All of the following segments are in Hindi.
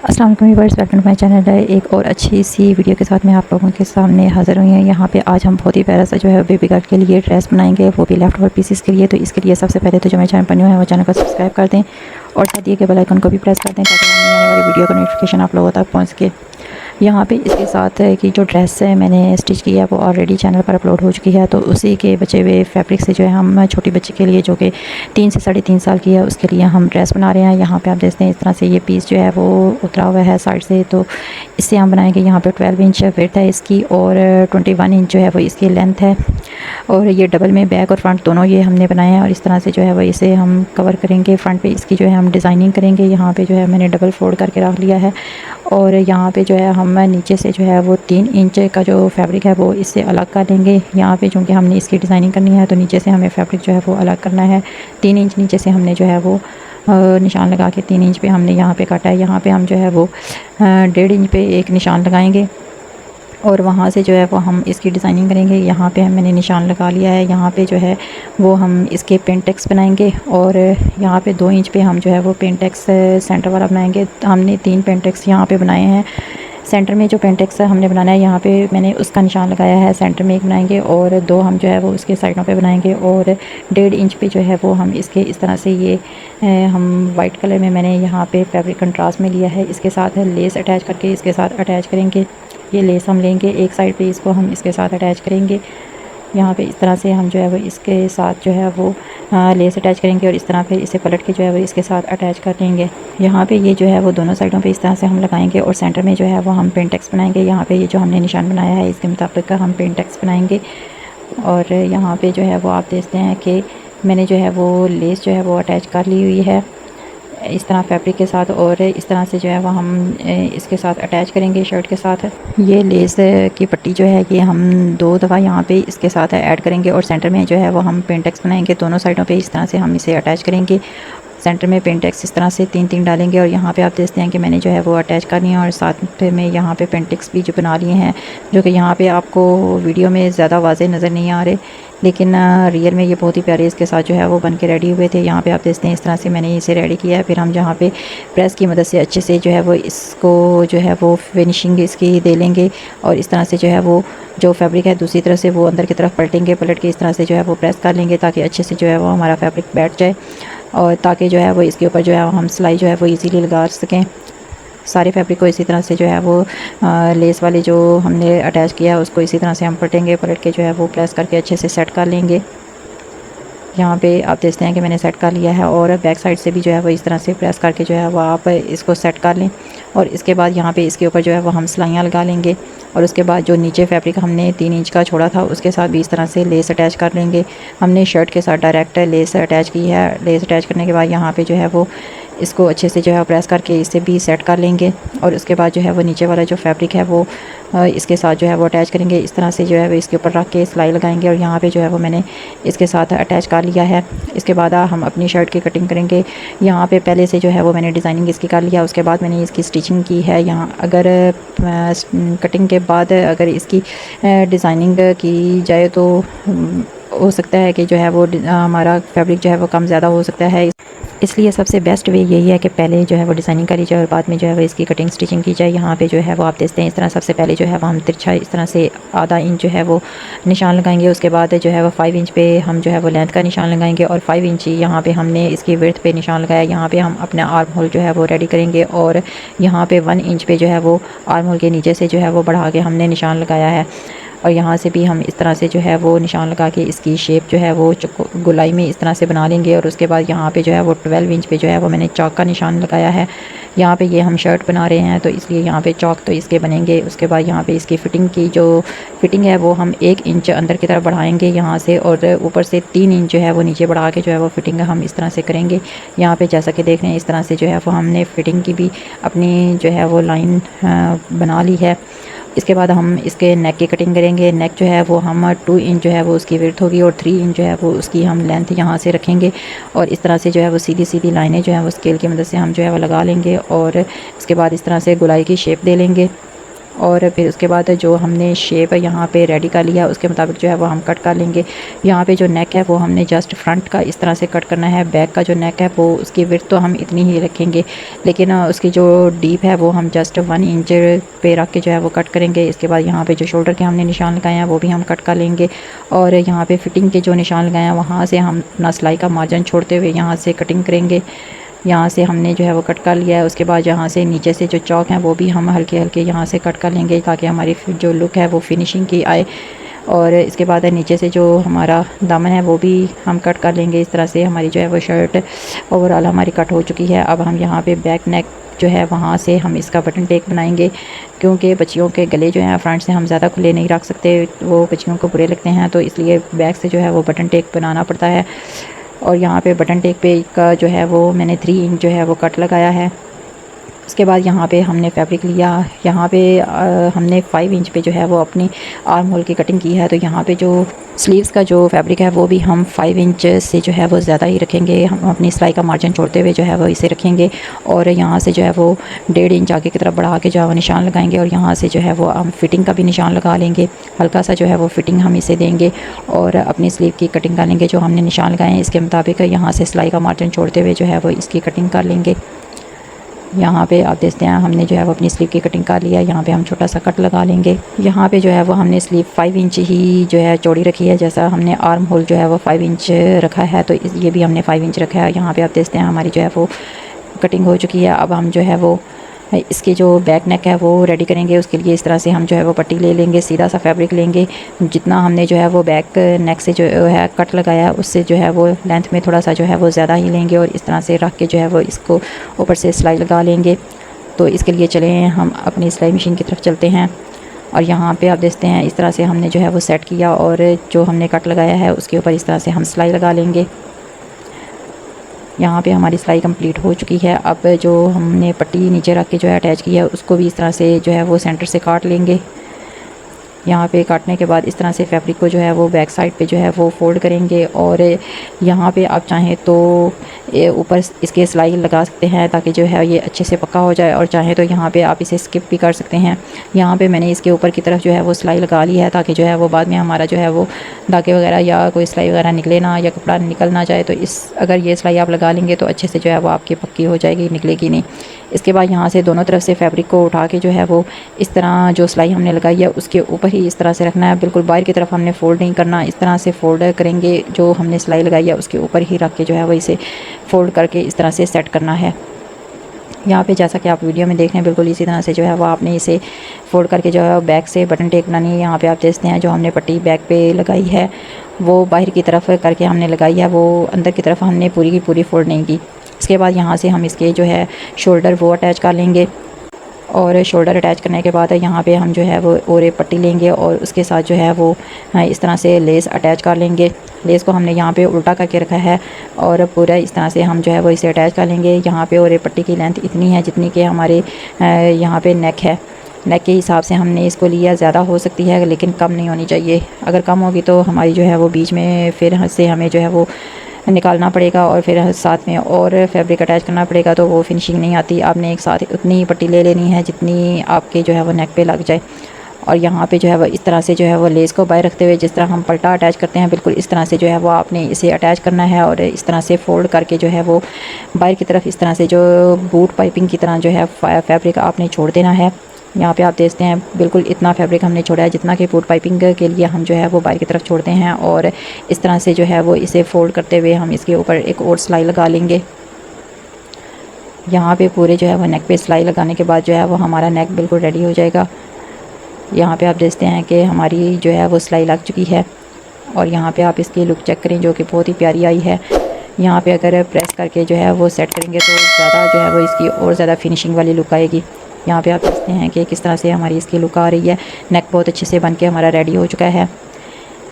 अस्सलाम वालेकुम viewers, welcome to my channel है। एक और अच्छी सी वीडियो के साथ मैं आप लोगों के सामने हाज़िर हुई हूँ। यहाँ पे आज हम बहुत ही प्यारा सा जो है बेबी गर्ल के लिए ड्रेस बनाएंगे, वो भी लेफ्ट ओवर पीसेस के लिए। तो इसके लिए सबसे पहले तो जो मेरे चैनल पर न्यू है वो चैनल को सब्सक्राइब कर दें और साथ दिए गए बेल आइकन को भी प्रेस कर दें ताकि आने वाली वीडियो का नोटिफिकेशन आप लोगों तक पहुँच सके। यहाँ पे इसके साथ की जो ड्रेस है मैंने स्टिच की है वो ऑलरेडी चैनल पर अपलोड हो चुकी है। तो उसी के बचे हुए फैब्रिक से जो है हम छोटी बच्ची के लिए जो कि 3 से 3.5 साल की है उसके लिए हम ड्रेस बना रहे हैं। यहाँ पे आप देखते हैं इस तरह से ये पीस जो है वो उतरा हुआ है साइड से, तो इससे हम बनाएंगे। यहाँ पे 12 इंच विड्थ है इसकी और 21 इंच जो है वो इसकी लेंथ है। और ये डबल में बैक और फ्रंट दोनों ये हमने बनाए हैं। और इस तरह से जो है वो इसे हम कवर करेंगे। फ्रंट पे इसकी जो है हम डिज़ाइनिंग करेंगे। यहाँ पे जो है मैंने डबल फोल्ड करके रख लिया है। और यहाँ पे जो है हम नीचे से जो है वो 3 इंच का जो फैब्रिक है वो इससे अलग कर लेंगे। यहाँ पे चूँकि हमने इसकी डिज़ाइनिंग करनी है तो नीचे से हमें फैब्रिक जो है वो अलग करना है। 3 इंच नीचे से हमने जो है वो निशान लगा के 3 इंच पे हमने यहाँ पे काटा है। यहाँ पे हम जो है वो 1.5 इंच पे एक निशान लगाएंगे और वहाँ से जो है वो हम इसकी डिज़ाइनिंग करेंगे। यहाँ पे मैंने निशान लगा लिया है। यहाँ पे जो है वो हम इसके पेंटेक्स बनाएंगे और यहाँ पे 2 इंच पे हम जो है वो पेंटेक्स सेंटर वाला बनाएंगे। हमने 3 पेंटेक्स यहाँ पे बनाए हैं। सेंटर में जो पेंटेक्स हमने बनाना है यहाँ पे मैंने उसका निशान लगाया है। सेंटर में एक बनाएंगे और 2 हम जो है वो उसके साइडों पे बनाएंगे। और 1.5 इंच पे जो है वो हम इसके इस तरह से ये हम वाइट कलर में मैंने यहाँ पे फैब्रिक कंट्रास्ट में लिया है। इसके साथ लेस अटैच करके इसके साथ अटैच करेंगे। ये लेस हम लेंगे एक साइड पे, इसको हम इसके साथ अटैच करेंगे। यहाँ पे इस तरह से हम जो है वो इसके साथ जो है वो लेस अटैच करेंगे और इस तरह पे इसे पलट के जो है वो इसके साथ अटैच कर लेंगे। यहाँ पे ये जो है वो दोनों साइडों पे इस तरह से हम लगाएंगे और सेंटर में जो है वो हम पेंटेक्स बनाएंगे। यहाँ पे ये जो हमने निशान बनाया है इसके मुताबिक हम पेंटेक्स बनाएंगे। और यहाँ पे जो है वो आप देखते हैं कि मैंने जो है वो लेस जो है वो अटैच कर ली हुई है इस तरह फैब्रिक के साथ। और इस तरह से जो है वो हम इसके साथ अटैच करेंगे शर्ट के साथ। ये लेस की पट्टी जो है ये हम 2 दफ़ा यहाँ पे इसके साथ ऐड करेंगे और सेंटर में जो है वो हम पेंटेक्स बनाएंगे। दोनों साइडों पे इस तरह से हम इसे अटैच करेंगे। सेंटर में पेंटेक्स इस तरह से 3-3 डालेंगे और यहाँ पे आप देखते हैं कि मैंने जो है वो अटैच करनी है और साथ पे में यहाँ पे पेंटेक्स भी जो बना लिए हैं, जो कि यहाँ पे आपको वीडियो में ज़्यादा वाज़े नज़र नहीं आ रहे, लेकिन रियल में ये बहुत ही प्यारे इसके साथ जो है वो बन के रेडी हुए थे। यहाँ पे आप देखते हैं इस तरह से मैंने इसे रेडी किया है। फिर हम जहाँ पे प्रेस की मदद से अच्छे से जो है वो इसको जो है वो फिनिशिंग इसकी दे लेंगे और इस तरह से जो है वो जो फैब्रिक है दूसरी तरफ से वो अंदर की तरफ पलटेंगे। पलट के इस तरह से जो है वो प्रेस कर लेंगे ताकि अच्छे से जो है वो हमारा फैब्रिक बैठ जाए और ताकि जो है वो इसके ऊपर जो है हम सिलाई जो है वो इजीली लगा सकें। सारे फैब्रिक को इसी तरह से जो है वो लेस वाले जो हमने अटैच किया है उसको इसी तरह से हम पलटेंगे। पलट के जो है वो प्रेस करके अच्छे से सेट कर लेंगे। यहाँ पे आप देखते हैं कि मैंने सेट कर लिया है और बैक साइड से भी जो है वो इस तरह से प्रेस करके जो है वो आप इसको सेट कर लें। और इसके बाद यहाँ पे इसके ऊपर जो है वो हम सिलाइयाँ लगा लेंगे और उसके बाद जो नीचे फैब्रिक हमने 3 इंच का छोड़ा था उसके साथ भी इस तरह से लेस अटैच कर लेंगे। हमने शर्ट के साथ डायरेक्ट लेस अटैच की है। लेस अटैच करने के बाद यहाँ पे जो है वो इसको अच्छे से जो है प्रेस करके इसे भी सेट कर लेंगे और उसके बाद जो है वो नीचे वाला जो फैब्रिक है वो इसके साथ जो है वो अटैच करेंगे। इस तरह से जो है वो इसके ऊपर रख के सिलाई लगाएंगे और यहाँ पे जो है वो मैंने इसके साथ अटैच कर लिया है। इसके बाद हम अपनी शर्ट की कटिंग करेंगे। यहाँ पे पहले से जो है वो मैंने डिज़ाइनिंग इसकी कर लिया, उसके बाद मैंने इसकी स्टिचिंग की है। यहाँ अगर कटिंग के बाद अगर इसकी डिज़ाइनिंग की जाए तो हो सकता है कि जो है वो हमारा फैब्रिक जो है वो कम ज़्यादा हो सकता है। इसलिए सबसे बेस्ट वे यही है कि पहले जो है वो डिज़ाइनिंग करी जाए और बाद में जो है वो इसकी कटिंग स्टिचिंग की जाए। यहाँ पे जो है वो आप देखते हैं इस तरह सबसे पहले जो है वो हम तिरछा इस तरह से आधा इंच जो है वो निशान लगाएंगे। उसके बाद जो है वो 5 इंच पे हम जो है वो लेंथ का निशान लगाएंगे और 5 इंच यहाँ पे हमने इसकी विड्थ पे निशान लगाया। यहाँ पे हम अपना आर्म होल जो है वो रेडी करेंगे और यहाँ पे 1 इंच पे जो है वो आर्म होल के नीचे से जो है वो बढ़ा के हमने निशान लगाया है। और यहाँ से भी हम इस तरह से जो है वो निशान लगा के इसकी शेप जो है वो गोलाई में इस तरह से बना लेंगे। और उसके बाद यहाँ पे जो है वो 12 इंच पे जो है वो मैंने चौक का निशान लगाया है। यहाँ पे ये हम शर्ट बना रहे हैं तो इसलिए यहाँ पे चौक तो इसके बनेंगे। उसके बाद यहाँ पे इसकी फ़िटिंग की जो फ़िटिंग है वो हम 1 इंच अंदर की तरफ बढ़ाएंगे यहाँ से और ऊपर से 3 इंच जो है वो नीचे बढ़ा के जो है वो फ़िटिंग हम इस तरह से करेंगे। यहाँ पे जैसा कि देख रहे हैं इस तरह से जो है वो हमने फ़िटिंग की भी अपनी जो है वो लाइन बना ली है। इसके बाद हम इसके नेक की कटिंग करेंगे। नेक जो है वो हम 2 इंच जो है वो उसकी विड्थ होगी और 3 इंच जो है वो उसकी हम लेंथ यहाँ से रखेंगे और इस तरह से जो है वो सीधी सीधी लाइनें जो है वो स्केल की मदद से हम जो है वो लगा लेंगे और इसके बाद इस तरह से गोलाई की शेप दे लेंगे। और फिर उसके बाद जो हमने शेप यहाँ पे रेडी कर लिया उसके मुताबिक जो है वो हम कट कर लेंगे। यहाँ पे जो नेक है वो हमने जस्ट फ्रंट का इस तरह से कट करना है। बैक का जो नेक है वो उसकी विड्थ तो हम इतनी ही रखेंगे, लेकिन उसकी जो डीप है वो हम जस्ट 1 इंच पे रख के जो है वो कट करेंगे। इसके बाद यहाँ पे जो शोल्डर के हमने निशान लगाए हैं वो भी हम कट कर लेंगे। और यहाँ पे फिटिंग के जो निशान लगाए हैं वहाँ से हम अपना सिलाई का मार्जिन छोड़ते हुए यहाँ से कटिंग करेंगे। यहाँ से हमने जो है वो कट कर लिया है। उसके बाद यहाँ से नीचे से जो चौक हैं वो भी हम हल्के हल्के यहाँ से कट कर लेंगे ताकि हमारी जो लुक है वो फिनिशिंग की आए। और इसके बाद नीचे से जो हमारा दामन है वो भी हम कट कर लेंगे। इस तरह से हमारी जो है वो शर्ट ओवरऑल हमारी कट हो चुकी है। अब हम यहाँ पे बैक नेक जो है वहाँ से हम इसका बटन टेक बनाएंगे, क्योंकि बच्चियों के गले जो हैं फ्रंट से हम ज़्यादा खुले नहीं रख सकते, वो बच्चियों को बुरे लगते हैं, तो इसलिए बैक से जो है वो बटन टेक बनाना पड़ता है। और यहाँ पे बटन टेक पे का जो है वो मैंने 3 इंच जो है वो कट लगाया है। उसके बाद यहाँ पे हमने फैब्रिक लिया, यहाँ पे हमने 5 इंच पे जो है वो अपनी आर्म होल की कटिंग की है। तो यहाँ पे जो स्लीव्स का जो फैब्रिक है वो भी हम 5 इंच से जो है वो ज़्यादा ही रखेंगे। हम अपनी सिलाई का मार्जिन छोड़ते हुए जो है वो इसे रखेंगे और यहाँ से जो है वो 1.5 इंच आगे की तरफ बढ़ा के जो है वो निशान लगाएंगे और यहाँ से जो है वो हम फिटिंग का भी निशान लगा लेंगे। हल्का सा जो है वो फिटिंग हम इसे देंगे और अपनी स्लीव की कटिंग कर लेंगे। जो हमने निशान लगाए हैं इसके मुताबिक यहाँ से सिलाई का मार्जिन छोड़ते हुए जो है वो इसकी कटिंग कर लेंगे। यहाँ पे आप देखते हैं हमने जो है वो अपनी स्लीव की कटिंग कर लिया। यहाँ पे हम छोटा सा कट लगा लेंगे। यहाँ पे जो है वो हमने स्लीव 5 इंच ही जो है चौड़ी रखी है। जैसा हमने आर्म होल जो है वो 5 इंच रखा है तो ये भी हमने 5 इंच रखा है। यहाँ पे आप देखते हैं हमारी जो है वो कटिंग हो चुकी है। अब हम जो है वो इसके जो बैक नेक है वो रेडी करेंगे। उसके लिए इस तरह से हम जो है वो पट्टी ले लेंगे, सीधा सा फैब्रिक लेंगे। जितना हमने जो है वो बैक नेक से जो है कट लगाया है उससे जो है वो लेंथ में थोड़ा सा जो है वो ज़्यादा ही लेंगे और इस तरह से रख के जो है वो इसको ऊपर से सिलाई लगा लेंगे। तो इसके लिए चलें हम अपनी सिलाई मशीन की तरफ चलते हैं। और यहाँ पे आप देखते हैं इस तरह से हमने जो है वो सेट किया और जो हमने कट लगाया है उसके ऊपर इस तरह से हम सिलाई लगा लेंगे। यहाँ पे हमारी सिलाई कंप्लीट हो चुकी है। अब जो हमने पट्टी नीचे रख के जो है अटैच की है उसको भी इस तरह से जो है वो सेंटर से काट लेंगे। यहाँ पे काटने के बाद इस तरह से फैब्रिक को जो है वो बैक साइड पे जो है वो फोल्ड करेंगे और यहाँ पे आप चाहें तो ऊपर इसके सिलाई लगा सकते हैं ताकि जो है ये अच्छे से पक्का हो जाए, और चाहें तो यहाँ पे आप इसे स्किप भी कर सकते हैं। यहाँ पे मैंने इसके ऊपर की तरफ जो है वो सिलाई लगा ली है ताकि जो है वो बाद में हमारा जो है वो धागे वगैरह या कोई सिलाई वगैरह निकले ना या कपड़ा निकल ना जाए। तो अगर ये सिलाई आप लगा लेंगे तो अच्छे से जो है वो आपकी पक्की हो जाएगी, निकलेगी नहीं। इसके बाद यहाँ से दोनों तरफ से फैब्रिक को उठा के जो है वो इस तरह जो सिलाई हमने लगाई है उसके ऊपर ही इस तरह से रखना है। बिल्कुल बाहर की तरफ हमने फ़ोल्ड नहीं करना, इस तरह से फ़ोल्ड करेंगे। जो हमने सिलाई लगाई है उसके ऊपर ही रख के जो है वो इसे फ़ोल्ड करके इस तरह से सेट करना है। यहाँ पे जैसा कि आप वीडियो में देख रहे हैं बिल्कुल इसी तरह से जो है वो आपने इसे फ़ोल्ड करके जो है बैक से बटन टेक बनानी है। यहाँ पे आप देखते हैं जो हमने पट्टी बैक पे लगाई है वो बाहर की तरफ करके हमने लगाई है, वो अंदर की तरफ हमने पूरी की पूरी फ़ोल्ड नहीं की। इसके बाद यहाँ से हम इसके जो है शोल्डर वो अटैच कर लेंगे और शोल्डर अटैच करने के बाद यहाँ पे हम जो है वो और एक पट्टी लेंगे और उसके साथ जो है वो इस तरह से लेस अटैच कर लेंगे। लेस को हमने यहाँ पे उल्टा करके रखा है और पूरा इस तरह से हम जो है वो इसे अटैच कर लेंगे। यहाँ पे और एक पट्टी की लेंथ इतनी है जितनी कि हमारे यहाँ पे नेक है। नेक के हिसाब से हमने इसको लिया, ज़्यादा हो सकती है लेकिन कम नहीं होनी चाहिए। अगर कम होगी तो हमारी जो है वो बीच में फिर से हमें जो है वो निकालना पड़ेगा और फिर साथ में और फैब्रिक अटैच करना पड़ेगा, तो वो फिनिशिंग नहीं आती। आपने एक साथ उतनी ही पट्टी ले लेनी है जितनी आपके जो है वो नेक पे लग जाए। और यहाँ पे जो है वो इस तरह से जो है वो लेस को बाहर रखते हुए जिस तरह हम पल्टा अटैच करते हैं बिल्कुल इस तरह से जो है वो आपने इसे अटैच करना है और इस तरह से फ़ोल्ड करके जो है वो बाहर की तरफ इस तरह से जो बूट पाइपिंग की तरह जो है फैब्रिक आपने छोड़ देना है। यहाँ पे आप देखते हैं बिल्कुल इतना फैब्रिक हमने छोड़ा है जितना कि बूट पाइपिंग के लिए हम जो है वो बाहर की तरफ छोड़ते हैं और इस तरह से जो है वो इसे फ़ोल्ड करते हुए हम इसके ऊपर एक और सिलाई लगा लेंगे। यहाँ पे पूरे जो है वो नेक पे सिलाई लगाने के बाद जो है वो हमारा नेक बिल्कुल रेडी हो जाएगा। यहाँ पे आप देखते हैं कि हमारी जो है वो सिलाई लग चुकी है और यहाँ पे आप इसकी लुक चेक करें जो कि बहुत ही प्यारी आई है। यहाँ पे अगर प्रेस करके जो है वो सेट करेंगे तो ज़्यादा जो है वो इसकी और ज़्यादा फिनिशिंग वाली लुक आएगी। यहाँ पे आप देखते हैं कि किस तरह से हमारी इसकी लुक आ रही है। नेक बहुत अच्छे से बन के हमारा रेडी हो चुका है।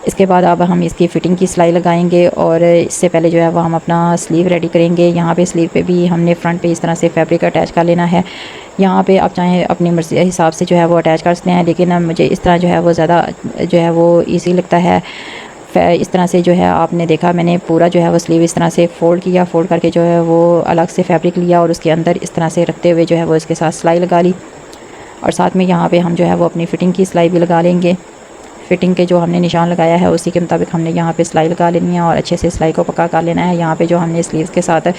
इसके बाद अब हम इसकी फ़िटिंग की सिलाई लगाएंगे और इससे पहले जो है वो हम अपना स्लीव रेडी करेंगे। यहाँ पे स्लीव पे भी हमने फ्रंट पे इस तरह से फैब्रिक अटैच कर लेना है। यहाँ पे आप चाहें अपनी मर्ज़ी के हिसाब से जो है वो अटैच कर सकते हैं, लेकिन मुझे इस तरह जो है वो ज़्यादा जो है वो ईजी लगता है। इस तरह से जो है आपने देखा मैंने पूरा जो है वो स्लीव इस तरह से फ़ोल्ड किया, फ़ोल्ड करके जो है वो अलग से फैब्रिक लिया और उसके अंदर इस तरह से रखते हुए जो है वो इसके साथ सिलाई लगा ली। और साथ में यहाँ पे हम जो है वो अपनी फ़िटिंग की सिलाई भी लगा लेंगे। फ़िटिंग के जो हमने निशान लगाया है उसी के मुताबिक हमने यहाँ पे सिलाई लगा लेनी है और अच्छे से सिलाई को पक्का कर लेना है। यहाँ पे जो हमने स्लीव्स के साथ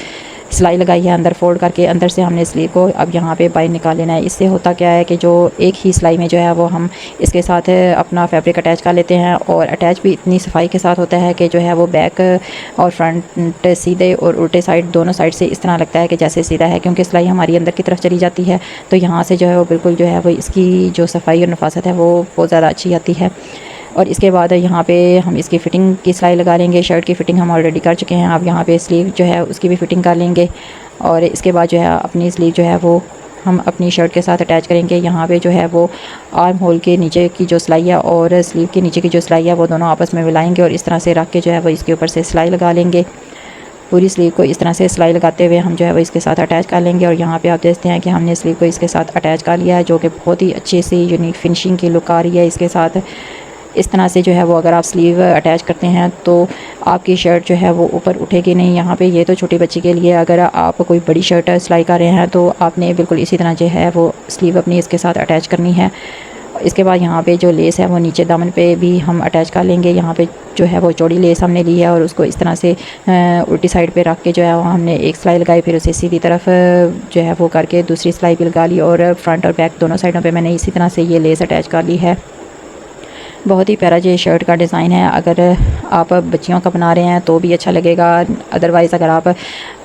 सिलाई लगाई है अंदर फोल्ड करके, अंदर से हमने स्लीव को अब यहाँ पे बाहर निकाल लेना है। इससे होता क्या है कि जो एक ही सिलाई में जो है वो हम इसके साथ अपना फैब्रिक अटैच कर लेते हैं और अटैच भी इतनी सफाई के साथ होता है कि जो है वो बैक और फ्रंट सीधे और उल्टे साइड दोनों साइड से इस तरह लगता है कि जैसे सीधा है, क्योंकि सिलाई हमारी अंदर की तरफ चली जाती है। तो यहाँ से जो है वो बिल्कुल जो है वो इसकी जो सफाई और नफासत है वो बहुत ज़्यादा अच्छी आती है। और इसके बाद यहाँ पे हम इसकी फ़िटिंग की सिलाई लगा लेंगे। शर्ट की फ़िटिंग हम ऑलरेडी कर चुके हैं। अब यहाँ पे स्लीव जो है उसकी भी फ़िटिंग कर लेंगे और इसके बाद जो है अपनी स्लीव जो है वो हम अपनी शर्ट के साथ अटैच करेंगे। यहाँ पे जो है वो आर्म होल के नीचे की जो सिलाई है और स्लीव के नीचे की जो सिलाई है वो दोनों आपस में मिलाएंगे और इस तरह से रख के जो है वो इसके ऊपर से सिलाई लगा लेंगे। पूरी स्लीव को इस तरह से सिलाई लगाते हुए हम जो है वो इसके साथ अटैच कर लेंगे। और यहाँ पे आप देखते हैं कि हमने स्लीव को इसके साथ अटैच कर लिया है, जो कि बहुत ही अच्छे से यूनिक फिनिशिंग की लुक आ रही है इसके साथ। इस तरह से जो है वो अगर आप स्लीव अटैच करते हैं तो आपकी शर्ट जो है वो ऊपर उठेगी नहीं। यहाँ पे ये तो छोटी बच्ची के लिए, अगर आप कोई बड़ी शर्ट सिलाई कर रहे हैं तो आपने बिल्कुल इसी तरह जो है वो स्लीव अपनी इसके साथ अटैच करनी है। इसके बाद यहाँ पे जो लेस है वो नीचे दामन पे भी हम अटैच कर लेंगे। यहाँ पे जो है वो चौड़ी लेस हमने ली है और उसको इस तरह से उल्टी साइड पे रख के जो है वो हमने एक सिलाई लगाई, फिर उसे सीधी तरफ जो है वो करके दूसरी सिलाई भी लगा ली और फ्रंट और बैक दोनों साइडों पे मैंने इसी तरह से ये लेस अटैच कर ली है। बहुत ही प्यारा ये शर्ट का डिज़ाइन है। अगर आप बच्चियों का बना रहे हैं तो भी अच्छा लगेगा, अदरवाइज़ अगर आप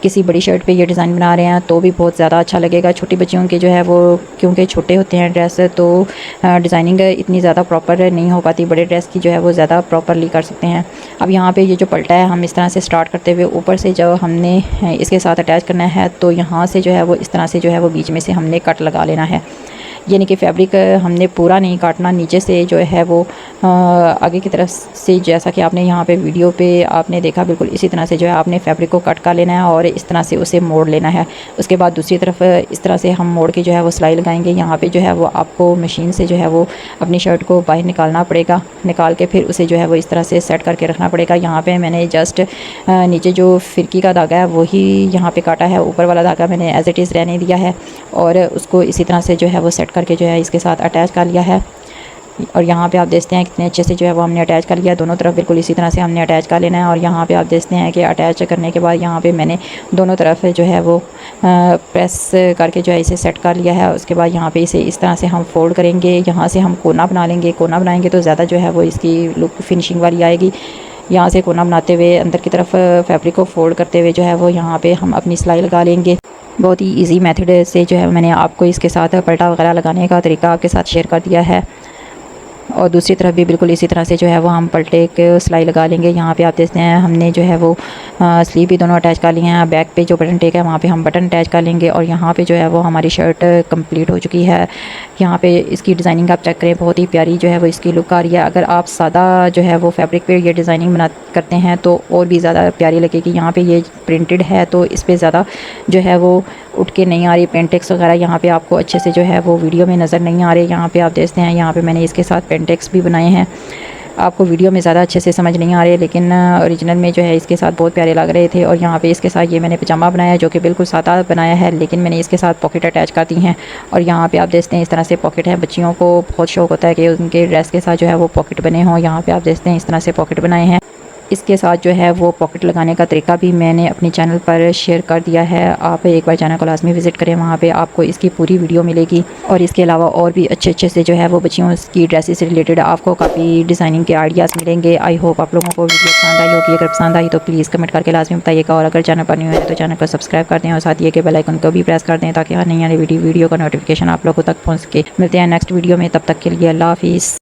किसी बड़ी शर्ट पे ये डिज़ाइन बना रहे हैं तो भी बहुत ज़्यादा अच्छा लगेगा। छोटी बच्चियों के जो है वो क्योंकि छोटे होते हैं ड्रेस तो डिज़ाइनिंग इतनी ज़्यादा प्रॉपर नहीं हो पाती, बड़े ड्रेस की जो है वो ज़्यादा प्रॉपरली कर सकते हैं। अब यहाँ पे ये जो पलटा है हम इस तरह से स्टार्ट करते हुए ऊपर से जब हमने इसके साथ अटैच करना है तो यहाँ से जो है वो इस तरह से जो है वो बीच में से हमने कट लगा लेना है। यानी कि फैब्रिक हमने पूरा नहीं काटना, नीचे से जो है वो आगे की तरफ से जैसा कि आपने यहाँ पे वीडियो पे आपने देखा बिल्कुल इसी तरह से जो है आपने फैब्रिक को कट कर लेना है और इस तरह से उसे मोड़ लेना है। उसके बाद दूसरी तरफ इस तरह से हम मोड़ के जो है वो सिलाई लगाएंगे। यहाँ पे जो है वो आपको मशीन से जो है वो अपनी शर्ट को बाहर निकालना पड़ेगा, निकाल के फिर उसे जो है वो इस तरह से सेट करके रखना पड़ेगा। यहाँ पर मैंने जस्ट नीचे जो फिरकी का धागा है वही यहाँ पर काटा है, ऊपर वाला धागा मैंने एज इट इज़ रहने दिया है और उसको इसी तरह से जो है वो सेट करके जो है इसके साथ अटैच कर लिया है। और यहाँ पे आप देखते हैं कितने अच्छे से जो है वो हमने अटैच कर लिया, दोनों तरफ बिल्कुल इसी तरह से हमने अटैच कर लेना है। और यहाँ पे आप देखते हैं कि अटैच करने के बाद यहाँ पे मैंने दोनों तरफ जो है वो प्रेस करके जो है इसे सेट कर लिया है। उसके बाद यहाँ पे इसे इस तरह से हम फोल्ड करेंगे, यहाँ से हम कोना बना लेंगे। कोना बनाएंगे तो ज़्यादा जो है वो इसकी लुक फिनिशिंग वाली आएगी। यहाँ से कोना बनाते हुए अंदर की तरफ फैब्रिक को फोल्ड करते हुए जो है वो यहाँ पे हम अपनी सिलाई लगा लेंगे। बहुत ही इजी मेथड से जो है मैंने आपको इसके साथ पलटा वगैरह लगाने का तरीका आपके साथ शेयर कर दिया है। और दूसरी तरफ भी बिल्कुल इसी तरह से जो है वो हम पलटे के सिलाई लगा लेंगे। यहाँ पे आप देखते हैं हमने जो है वो स्लीव भी दोनों अटैच कर लिए हैं। बैक पे जो बटन टेक है वहाँ पे हम बटन अटैच कर लेंगे और यहाँ पे जो है वो हमारी शर्ट कंप्लीट हो चुकी है। यहाँ पे इसकी डिज़ाइनिंग आप चेक करें, बहुत ही प्यारी जो है वो इसकी लुक आ रही है। अगर आप सादा जो है वो फैब्रिक पे ये डिज़ाइनिंग बना करते हैं तो और भी ज़्यादा प्यारी लगेगी। यहाँ पे ये प्रिंटेड है तो इस पर ज़्यादा जो है वो उठ के नहीं आ रही, पेंटेक्स वगैरह यहाँ पे आपको अच्छे से जो है वो वीडियो में नज़र नहीं आ रहे। यहाँ पे आप देखते हैं यहाँ पे मैंने इसके साथ पेंटेक्स भी बनाए हैं, आपको वीडियो में ज़्यादा अच्छे से समझ नहीं आ रहे लेकिन ओरिजिनल में जो है इसके साथ बहुत प्यारे लग रहे थे। और यहाँ पे इसके साथ ये मैंने पजामा बनाया जो कि बिल्कुल सादा बनाया है, लेकिन मैंने इसके साथ पॉकेट अटैच कर दी हैं। और यहाँ पे आप देखते हैं इस तरह से पॉकेट है। बच्चियों को बहुत शौक़ होता है कि उनके ड्रेस के साथ जो है वो पॉकेट बने हों। यहाँ पर आप देखते हैं इस तरह से पॉकेट बनाए हैं। इसके साथ जो है वो पॉकेट लगाने का तरीका भी मैंने अपने चैनल पर शेयर कर दिया है। आप एक बार चैनल को लाजमी विज़िट करें, वहाँ पे आपको इसकी पूरी वीडियो मिलेगी। और इसके अलावा और भी अच्छे अच्छे से जो है वो बच्चियों की ड्रेसेस से रिलेटेड आपको काफ़ी डिज़ाइनिंग के आइडियाज़ मिलेंगे। आई होप आप लोगों को वीडियो पसंद आई होगी। अगर पसंद आई तो प्लीज़ कमेंट करके लाजमी बताइएगा। और अगर चैनल पर न्यू है तो चैनल को सब्सक्राइब कर दें और साथ ये कि बेल आइकन को भी प्रेस कर दें ताकि हर नई आने वीडियो का नोटिफिकेशन आप लोगों तक पहुँच सके। मिलते हैं नेक्स्ट वीडियो में, तब तक के लिए अल्लाह हाफिज़।